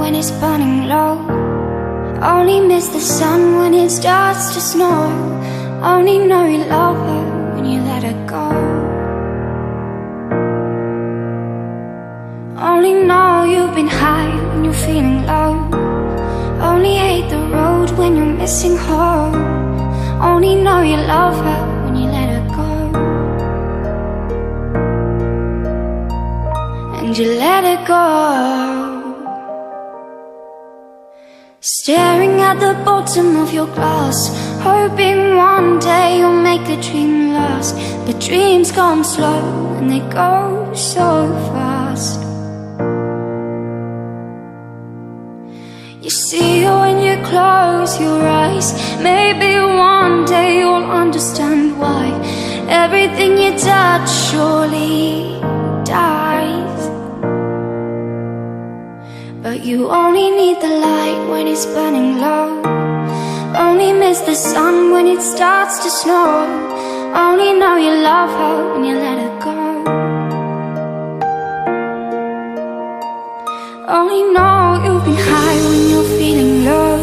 when it's burning low. Only miss the sun when it starts to snow. Only know you love her when you let her go. Only know you've been high when you're feeling low. Only hate the road when you're missing home. Only know you love her when you let her go. And you let her go. Staring at the bottom of your glass, hoping one day you'll make the dream last. But dreams come slow and they go so fast. You see when you close your eyes, maybe one day you'll understand why everything you touch surely dies. But you only need the light when it's burning low. Only miss the sun when it starts to snow. Only know you love her when you let her go. Only know you've been high when you're feeling low.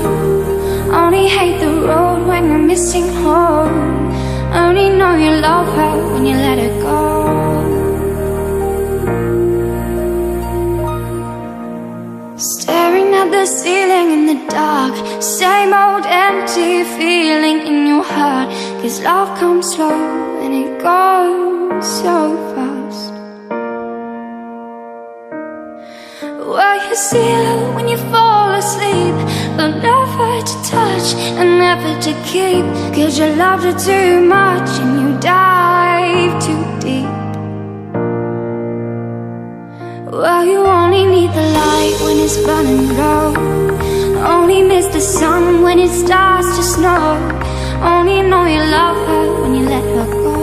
Only hate the road when you're missing home. Only know you love her when you let her go. Staring at the ceiling in the dark, same old empty feeling in your heart. 'Cause love comes slow and it goes so fast. Well, you see her when you fall asleep, but never to touch and never to keep. 'Cause you loved her too much and you dive too deep. Well, you only need the light when it's burning low. Only miss the sun when it starts to snow. Only know you love her when you let her go.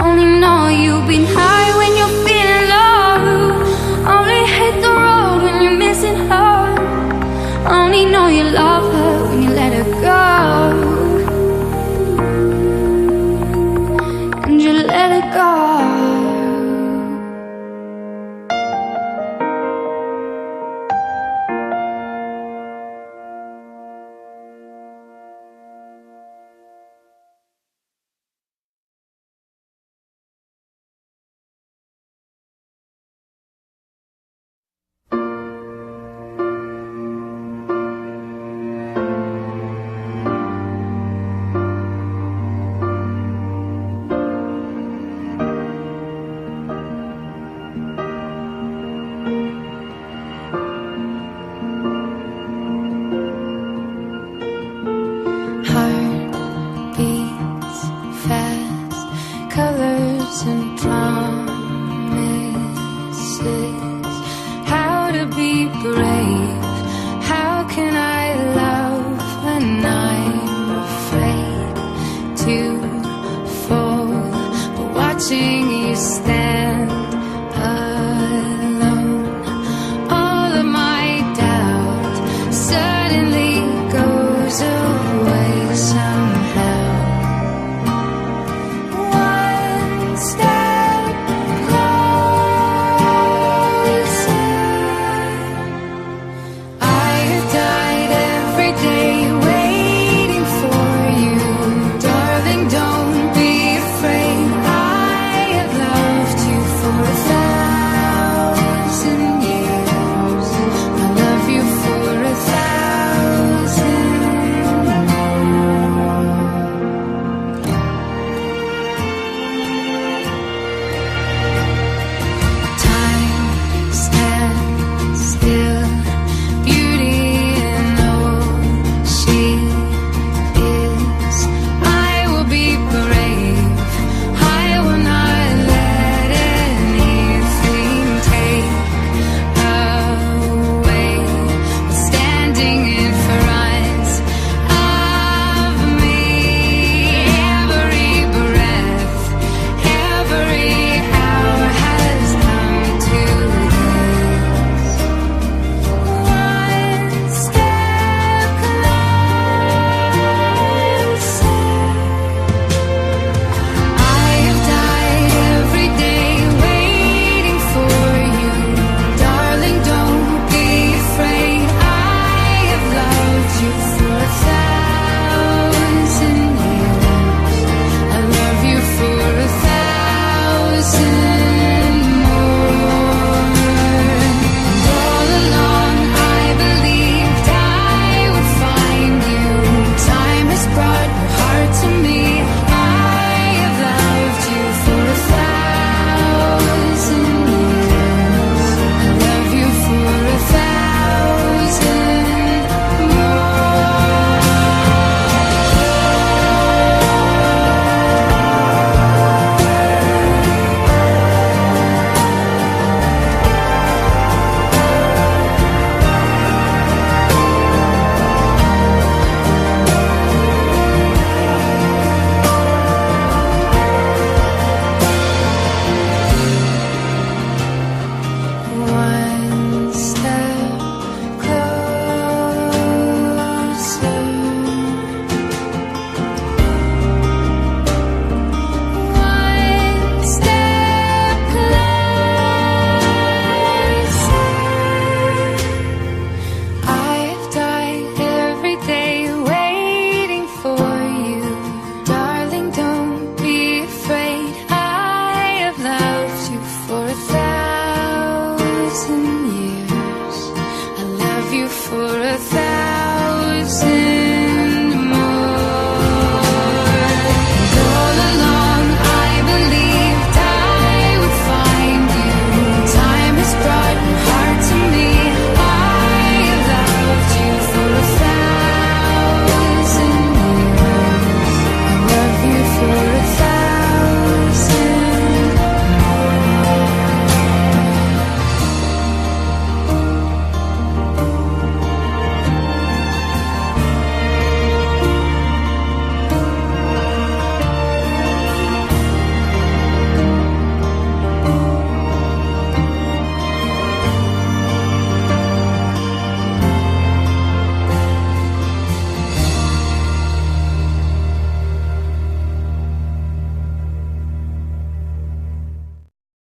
Only know you've been high